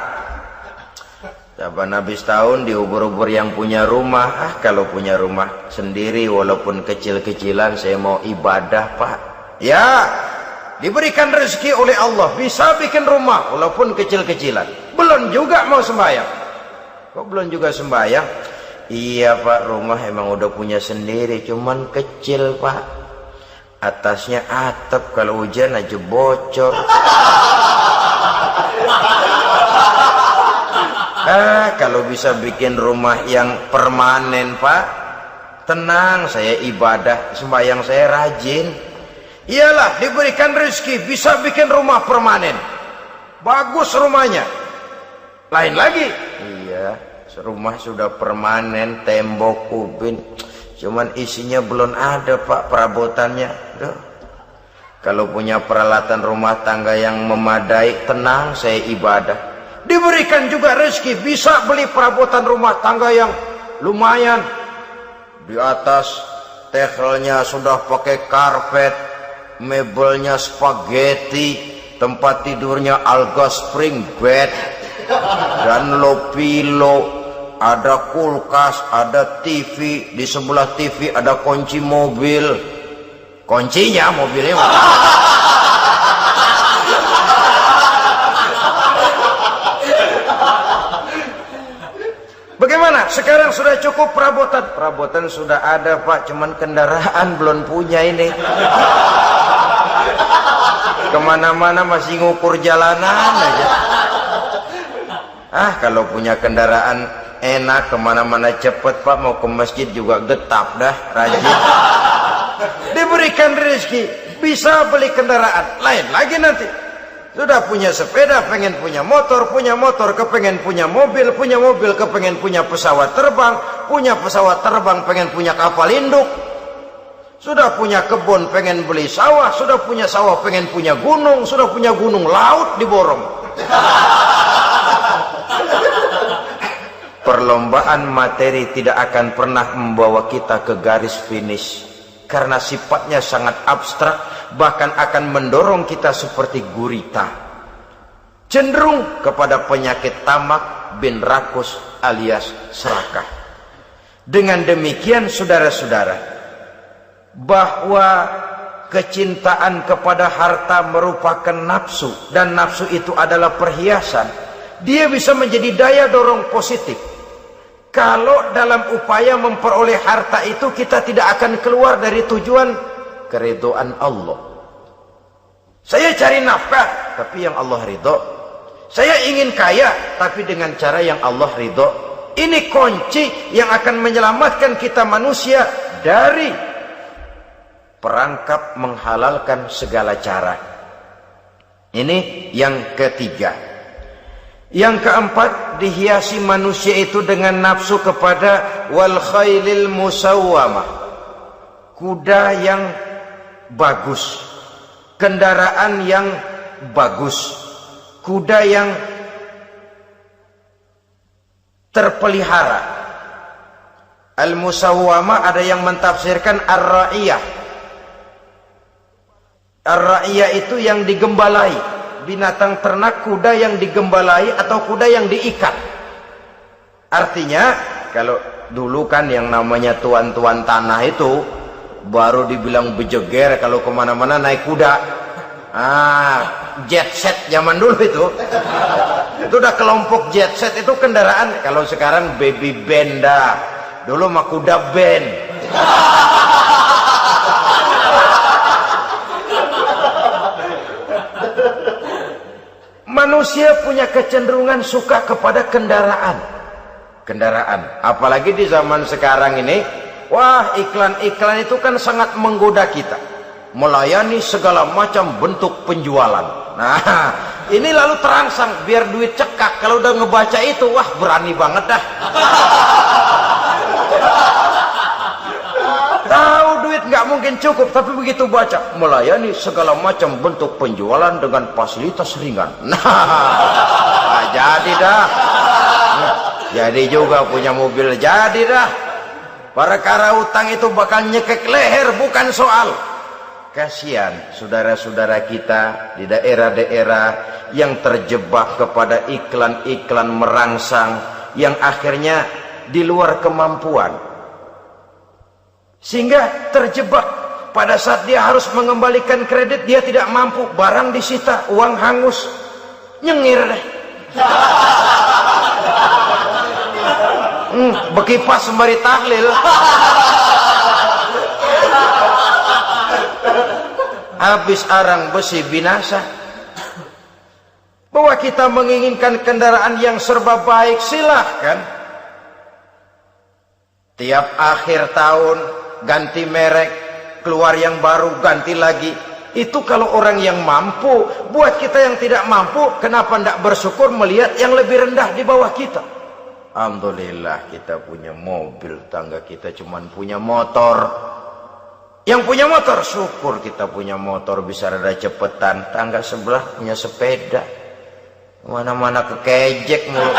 Saban habis tahun diubur-ubur yang punya rumah. Kalau punya rumah sendiri walaupun kecil-kecilan, saya mau ibadah Pak. Ya, diberikan rezeki oleh Allah, bisa bikin rumah walaupun kecil-kecilan. Belum juga mau sembahyang. Kok belum juga sembahyang? Iya Pak, rumah emang udah punya sendiri, cuman kecil Pak. Atasnya atap, kalau hujan aja bocor. Kalau bisa bikin rumah yang permanen Pak, tenang, saya ibadah, sembahyang saya rajin. Iyalah, diberikan rezeki bisa bikin rumah permanen, bagus rumahnya. Lain lagi, iya, rumah sudah permanen, tembok, kubin, cuman isinya belum ada Pak, perabotannya. Duh. Kalau punya peralatan rumah tangga yang memadai, tenang, saya ibadah. Diberikan juga rezeki bisa beli perabotan rumah tangga yang lumayan. Di atas tehelnya sudah pakai karpet, mebelnya spaghetti, tempat tidurnya alga spring bed dan low pillow, ada kulkas, ada TV, di sebelah TV ada kunci mobil. Kuncinya mobilnya bagaimana? Sekarang sudah cukup perabotan. Perabotan sudah ada Pak, cuman kendaraan belum punya ini. Kemana-mana masih ngukur jalanan aja. Kalau punya kendaraan enak, kemana-mana cepet Pak, mau ke masjid juga getap dah, rajin. Diberikan rezeki bisa beli kendaraan. Lain lagi nanti. Sudah punya sepeda, pengen punya motor, kepengen punya mobil, kepengen punya pesawat terbang, pengen punya kapal induk. Sudah punya kebun, pengen beli sawah, sudah punya sawah, pengen punya gunung, sudah punya gunung, laut diborong. Perlombaan materi tidak akan pernah membawa kita ke garis finish, karena sifatnya sangat abstrak, bahkan akan mendorong kita seperti gurita, cenderung kepada penyakit tamak bin rakus alias serakah. Dengan demikian saudara-saudara, bahwa kecintaan kepada harta merupakan nafsu, dan nafsu itu adalah perhiasan, dia bisa menjadi daya dorong positif. Kalau dalam upaya memperoleh harta itu kita tidak akan keluar dari tujuan keridhaan Allah. Saya cari nafkah, tapi yang Allah ridho. Saya ingin kaya, tapi dengan cara yang Allah ridho. Ini kunci yang akan menyelamatkan kita manusia dari perangkap menghalalkan segala cara. Ini yang ketiga. Yang keempat, dihiasi manusia itu dengan nafsu kepada wal khailil musawwamah, kuda yang bagus, kendaraan yang bagus, kuda yang terpelihara. Al musawwamah ada yang mentafsirkan ar-ra'iyah. Ar-ra'iyah itu yang digembalai, binatang ternak, kuda yang digembalai atau kuda yang diikat. Artinya kalau dulu kan yang namanya tuan-tuan tanah itu baru dibilang bejeger kalau kemana-mana naik kuda. Jet set zaman dulu itu udah kelompok jet set, itu kendaraan. Kalau sekarang baby benda, dulu mah kuda band. Manusia punya kecenderungan suka kepada kendaraan. Apalagi di zaman sekarang ini, wah, iklan-iklan itu kan sangat menggoda kita, melayani segala macam bentuk penjualan. Nah, ini lalu terangsang biar duit cekak. Kalau udah ngebaca itu, wah, berani banget dah. Tahu duit nggak mungkin cukup, tapi begitu baca melayani segala macam bentuk penjualan dengan fasilitas ringan. Nah, jadi dah. Jadi juga punya mobil, jadi dah. Perkara utang itu bakal nyekek leher, bukan soal. Kasihan saudara-saudara kita di daerah-daerah yang terjebak kepada iklan-iklan merangsang, yang akhirnya di luar kemampuan, sehingga terjebak. Pada saat dia harus mengembalikan kredit, dia tidak mampu, barang disita, uang hangus, nyengir deh. Bekipas sembari tahlil. Habis arang besi binasa. Bahwa kita menginginkan kendaraan yang serba baik, silahkan. Tiap akhir tahun ganti merek, keluar yang baru, ganti lagi. Itu kalau orang yang mampu. Buat kita yang tidak mampu, kenapa tidak bersyukur melihat yang lebih rendah di bawah kita? Alhamdulillah kita punya mobil, tangga kita cuman punya motor. Yang punya motor, syukur kita punya motor bisa rada cepetan. Tangga sebelah punya sepeda, mana-mana kekejek mulu.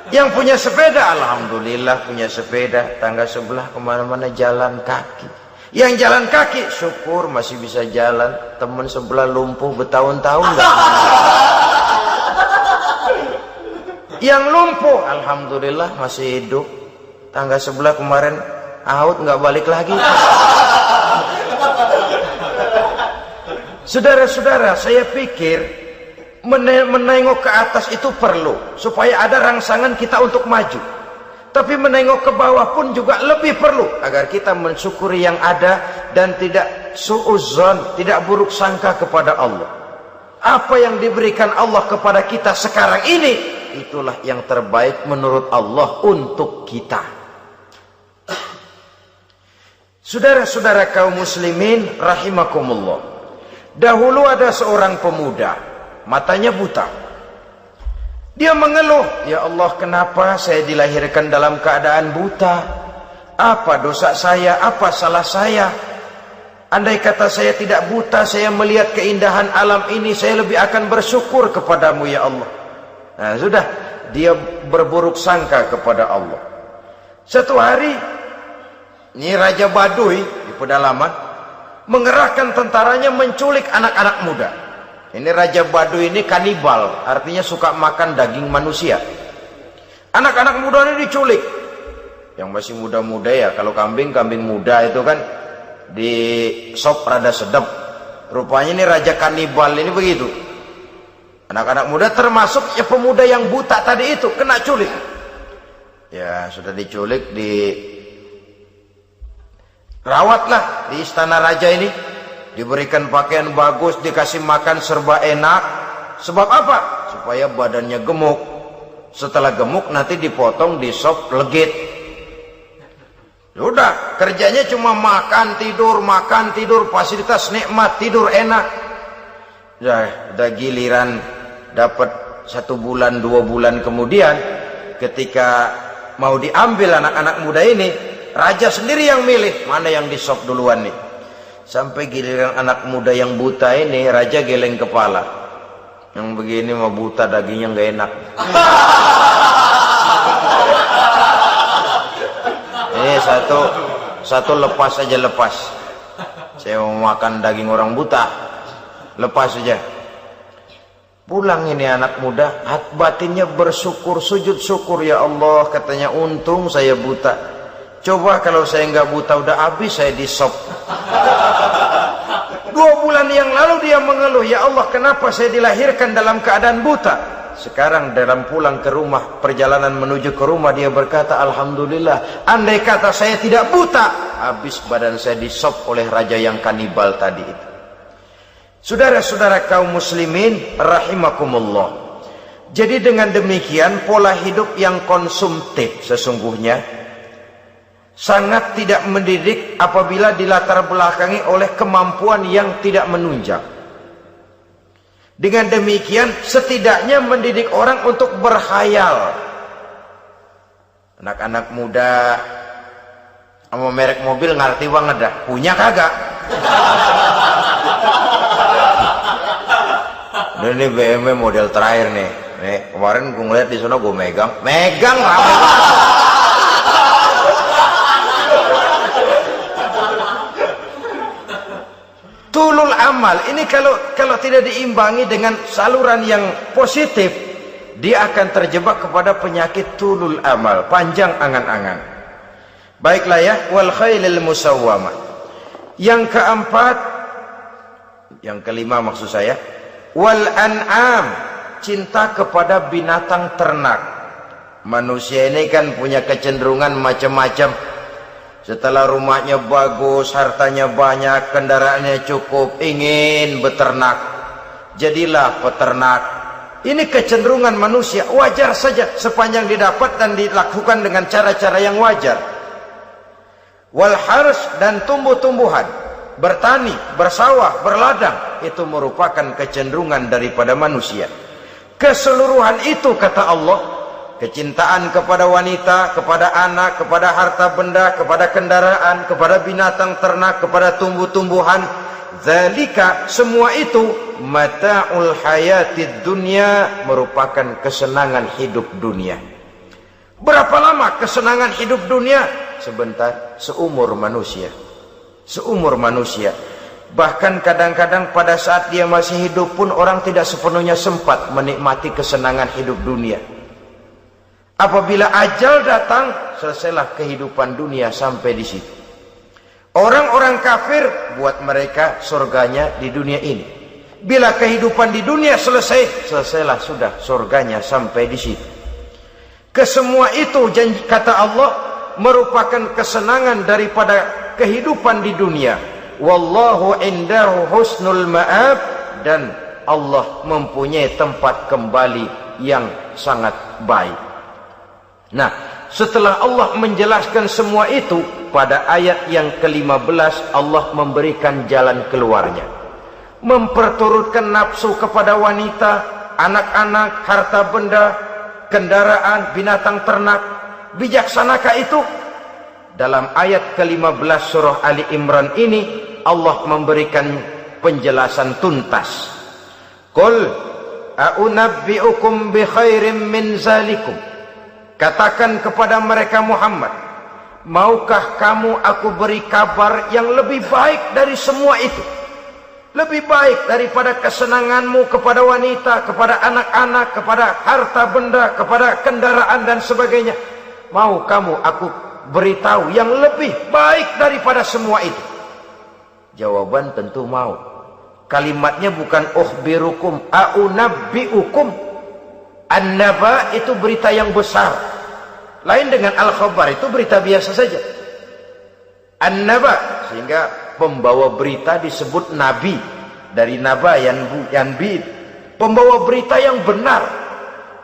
Yang punya sepeda, alhamdulillah punya sepeda. Tangga sebelah kemana-mana jalan kaki. Yang jalan kaki, syukur masih bisa jalan. Teman sebelah lumpuh bertahun-tahun. Yang lumpuh, alhamdulillah masih hidup. Tangga sebelah kemarin out, nggak balik lagi. Saudara-saudara, saya pikir menengok ke atas itu perlu supaya ada rangsangan kita untuk maju. Tapi menengok ke bawah pun juga lebih perlu agar kita mensyukuri yang ada dan tidak suudzon, tidak buruk sangka kepada Allah. Apa yang diberikan Allah kepada kita sekarang ini, itulah yang terbaik menurut Allah untuk kita. Saudara-saudara kaum muslimin rahimakumullah. Dahulu ada seorang pemuda, matanya buta. Dia mengeluh, ya Allah, kenapa saya dilahirkan dalam keadaan buta? Apa dosa saya? Apa salah saya? Andai kata saya tidak buta, saya melihat keindahan alam ini, saya lebih akan bersyukur kepadamu ya Allah. Nah sudah, dia berburuk sangka kepada Allah. Satu hari, ini Raja Baduy di pedalaman mengerahkan tentaranya menculik anak-anak muda. Ini Raja Baduy ini kanibal, artinya suka makan daging manusia. Anak-anak muda ini diculik. Yang masih muda-muda ya, kalau kambing muda itu kan di sop rada sedap. Rupanya ini Raja kanibal ini begitu. Anak-anak muda termasuk ya pemuda yang buta tadi itu kena culik. Ya sudah diculik, rawatlah di istana raja ini, diberikan pakaian bagus, dikasih makan serba enak. Sebab apa? Supaya badannya gemuk. Setelah gemuk nanti dipotong di sop legit. Udah, kerjanya cuma makan tidur, fasilitas nikmat, tidur enak. Udah giliran dapat 1 bulan 2 bulan kemudian, ketika mau diambil anak-anak muda ini, raja sendiri yang milih mana yang disop duluan nih. Sampai giliran anak muda yang buta ini, raja geleng kepala. Yang begini mah buta, dagingnya nggak enak. Ini satu lepas aja, lepas. Saya mau makan daging orang buta, lepas saja. Pulang ini anak muda, batinnya bersyukur, sujud syukur, ya Allah, katanya untung saya buta. Coba kalau saya nggak buta udah habis saya disop. 2 bulan yang lalu dia mengeluh, ya Allah, kenapa saya dilahirkan dalam keadaan buta? Sekarang dalam pulang ke rumah, perjalanan menuju ke rumah, dia berkata, alhamdulillah, andai kata saya tidak buta, habis badan saya disop oleh raja yang kanibal tadi itu. Saudara-saudara kaum muslimin rahimakumullah. Jadi dengan demikian pola hidup yang konsumtif sesungguhnya sangat tidak mendidik apabila dilatar belakangi oleh kemampuan yang tidak menunjang. Dengan demikian setidaknya mendidik orang untuk berkhayal. Anak-anak muda sama merek mobil ngerti banget dah, punya kagak? Ini BMW model terakhir nih. Nih kemarin gue ngeliat di sana, gue megang ramai banget. tulul amal ini kalau tidak diimbangi dengan saluran yang positif, dia akan terjebak kepada penyakit tulul amal, panjang angan-angan. Baiklah ya, wal khailil musawwamah. Yang keempat, yang kelima maksud saya, wal an'am, cinta kepada binatang ternak. Manusia ini kan punya kecenderungan macam-macam. Setelah rumahnya bagus, hartanya banyak, kendaraannya cukup, ingin beternak. Jadilah peternak. Ini kecenderungan manusia, wajar saja sepanjang didapat dan dilakukan dengan cara-cara yang wajar. Wal hars, dan tumbuh-tumbuhan, bertani, bersawah, berladang, itu merupakan kecenderungan daripada manusia. Keseluruhan itu kata Allah, kecintaan kepada wanita, kepada anak, kepada harta benda, kepada kendaraan, kepada binatang ternak, kepada tumbuh-tumbuhan, zalika, semua itu mata'ul hayatid dunya, merupakan kesenangan hidup dunia. Berapa lama kesenangan hidup dunia? Sebentar, seumur manusia. Seumur manusia. Bahkan kadang-kadang pada saat dia masih hidup pun orang tidak sepenuhnya sempat menikmati kesenangan hidup dunia. Apabila ajal datang, selesailah kehidupan dunia sampai di situ. Orang-orang kafir, buat mereka surganya di dunia ini. Bila kehidupan di dunia selesai, selesailah sudah surganya sampai di situ. Kesemua itu janji kata Allah merupakan kesenangan daripada kehidupan di dunia. Wallahu indahu husnul ma'ab, dan Allah mempunyai tempat kembali yang sangat baik. Nah, setelah Allah menjelaskan semua itu, pada ayat yang ke-15 Allah memberikan jalan keluarnya. Memperturutkan nafsu kepada wanita, anak-anak, harta benda, kendaraan, binatang ternak. Bijaksanakah itu? Dalam ayat ke-15 surah Ali Imran ini Allah memberikan penjelasan tuntas. Qul a'unabbi'ukum bi khairim min zalikum. Katakan kepada mereka Muhammad, maukah kamu aku beri kabar yang lebih baik dari semua itu? Lebih baik daripada kesenanganmu kepada wanita, kepada anak-anak, kepada harta benda, kepada kendaraan dan sebagainya. Mau kamu aku beritahu yang lebih baik daripada semua itu? Jawaban tentu mau. Kalimatnya bukan ukhbirukum, a'unabbi'ukum. An-naba itu berita yang besar. Lain dengan al-khabar, itu berita biasa saja. An-naba, sehingga pembawa berita disebut nabi. Dari naba yanbi, pembawa berita yang benar.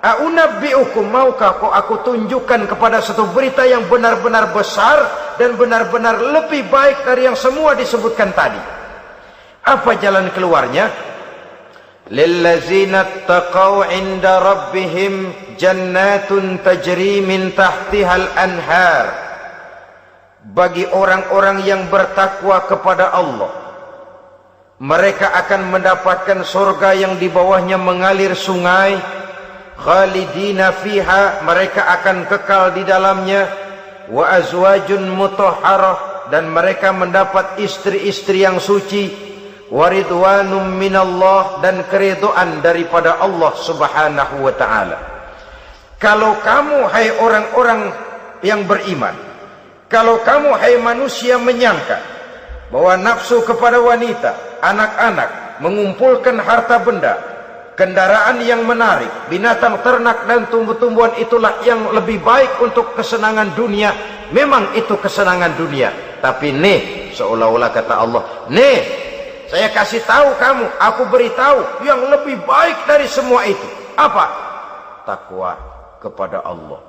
A'unabbi'ukum, maukah kau aku tunjukkan kepada satu berita yang benar-benar besar dan benar-benar lebih baik dari yang semua disebutkan tadi. Apa jalan keluarnya? Lillazina taqaw 'inda rabbihim jannatun tajri min tahtihal anhar. Bagi orang-orang yang bertakwa kepada Allah, mereka akan mendapatkan surga yang di bawahnya mengalir sungai. Khalidina fiha, mereka akan kekal di dalamnya. Wa azwajun mutahharah, dan mereka mendapat istri-istri yang suci. Waridwanum minallah, dan keridhaan daripada Allah subhanahu wa ta'ala. Kalau kamu hai orang-orang yang beriman, kalau kamu hai manusia menyangka bahwa nafsu kepada wanita, anak-anak, mengumpulkan harta benda, kendaraan yang menarik, binatang ternak dan tumbuh-tumbuhan itulah yang lebih baik untuk kesenangan dunia, memang itu kesenangan dunia. Tapi nih, seolah-olah kata Allah, nih saya kasih tahu kamu, aku beritahu yang lebih baik dari semua itu. Apa? Takwa kepada Allah.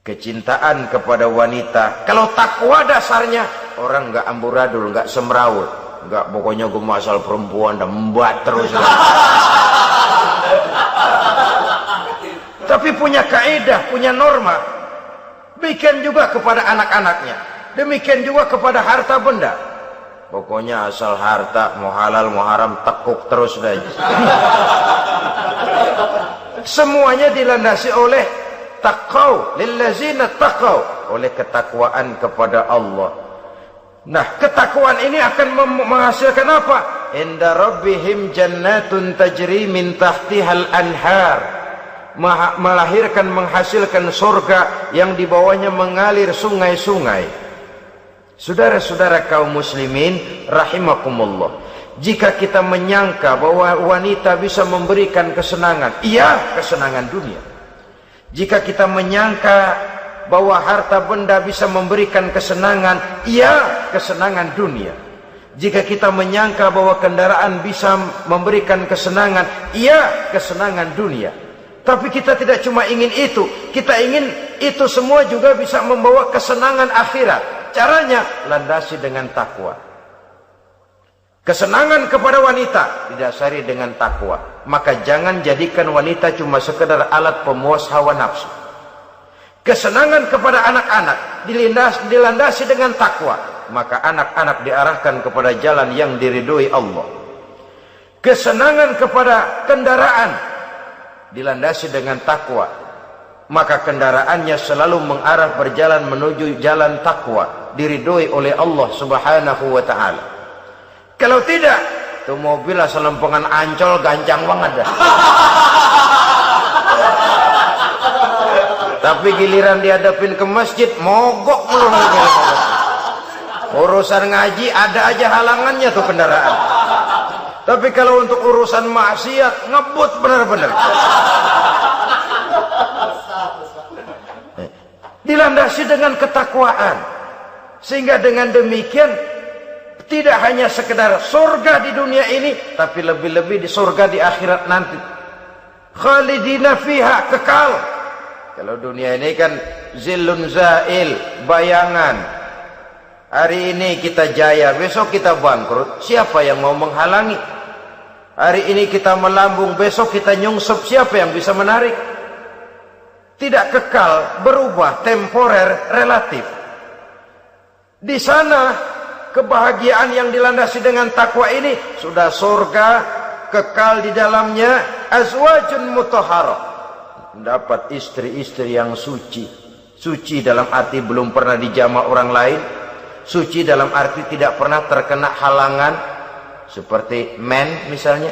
Kecintaan kepada wanita. Kalau takwa dasarnya, orang nggak amburadul, nggak semrawut, nggak pokoknya gue masal perempuan dan membuat terus. Tapi punya kaidah, punya norma. Demikian juga kepada anak-anaknya. Demikian juga kepada harta benda. Pokoknya asal harta, mau halal mau haram, tekuk terus saja. Semuanya dilandasi oleh taqaw, lillazina taqaw, oleh ketakwaan kepada Allah. Nah, ketakwaan ini akan menghasilkan apa? Inda rabbihim jannatun tajri min tahtihal anhar. Melahirkan, menghasilkan surga yang di bawahnya mengalir sungai-sungai. Saudara-saudara kaum muslimin rahimakumullah, jika kita menyangka bahwa wanita bisa memberikan kesenangan, iya, kesenangan dunia. Jika kita menyangka bahwa harta benda bisa memberikan kesenangan, iya, kesenangan dunia. Jika kita menyangka bahwa kendaraan bisa memberikan kesenangan, iya, kesenangan dunia. Tapi kita tidak cuma ingin itu, kita ingin itu semua juga bisa membawa kesenangan akhirat. Caranya landasi dengan takwa. Kesenangan kepada wanita didasari dengan takwa. Maka jangan jadikan wanita cuma sekedar alat pemuas hawa nafsu. Kesenangan kepada anak-anak dilandasi dengan takwa. Maka anak-anak diarahkan kepada jalan yang diridhoi Allah. Kesenangan kepada kendaraan dilandasi dengan takwa. Maka kendaraannya selalu mengarah berjalan menuju jalan takwa, diridhoi oleh Allah Subhanahu wa ta'ala. Kalau tidak, tuh mobil asal lempengan Ancol gancang banget dah. Tapi giliran dihadapin ke masjid, mogok mulu. Urusan ngaji ada aja halangannya tuh kendaraan. Tapi kalau untuk urusan maksiat, ngebut benar-benar. Dilandasi dengan ketakwaan. Sehingga dengan demikian tidak hanya sekedar surga di dunia ini, tapi lebih-lebih di surga di akhirat nanti. Khalidina fiha, kekal. Kalau dunia ini kan zillun zail, bayangan. Hari ini kita jaya, besok kita bangkrut. Siapa yang mau menghalangi? Hari ini kita melambung, besok kita nyungsep. Siapa yang bisa menarik? Tidak kekal, berubah, temporer, relatif. Di sana kebahagiaan yang dilandasi dengan takwa ini sudah surga, kekal di dalamnya, azwajun mutahharah. Mendapat istri-istri yang suci. Suci dalam arti belum pernah dijamah orang lain. Suci dalam arti tidak pernah terkena halangan. Seperti men misalnya,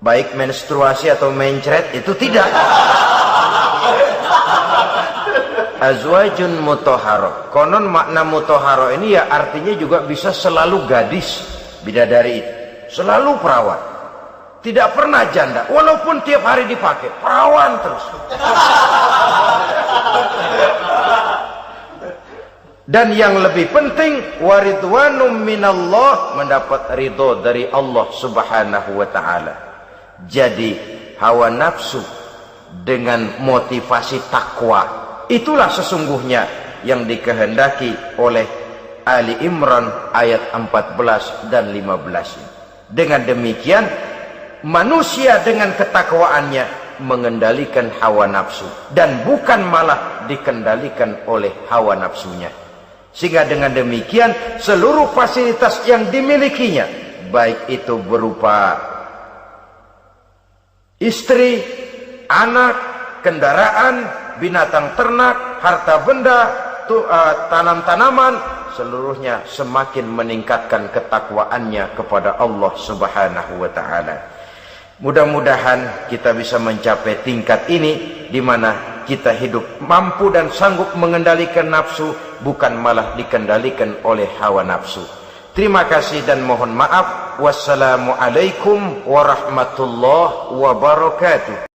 baik menstruasi atau mencret, itu tidak. Azwajun mutahharah. Konon makna mutahharah ini ya artinya juga bisa selalu gadis, bidadari itu, selalu perawan, tidak pernah janda, walaupun tiap hari dipakai, perawan terus. Dan yang lebih penting, waridwanum minallah, mendapat ridho dari Allah Subhanahu wa ta'ala. Jadi hawa nafsu dengan motivasi takwa, itulah sesungguhnya yang dikehendaki oleh Ali Imran ayat 14 dan 15. Dengan demikian, manusia dengan ketakwaannya mengendalikan hawa nafsu, dan bukan malah dikendalikan oleh hawa nafsunya. Sehingga dengan demikian seluruh fasilitas yang dimilikinya, baik itu berupa istri, anak, kendaraan, binatang ternak, harta benda, tanam-tanaman, seluruhnya semakin meningkatkan ketakwaannya kepada Allah Subhanahu wa ta'ala. Mudah-mudahan kita bisa mencapai tingkat ini, di mana kita hidup mampu dan sanggup mengendalikan nafsu, bukan malah dikendalikan oleh hawa nafsu. Terima kasih dan mohon maaf. Wassalamualaikum warahmatullahi wabarakatuh.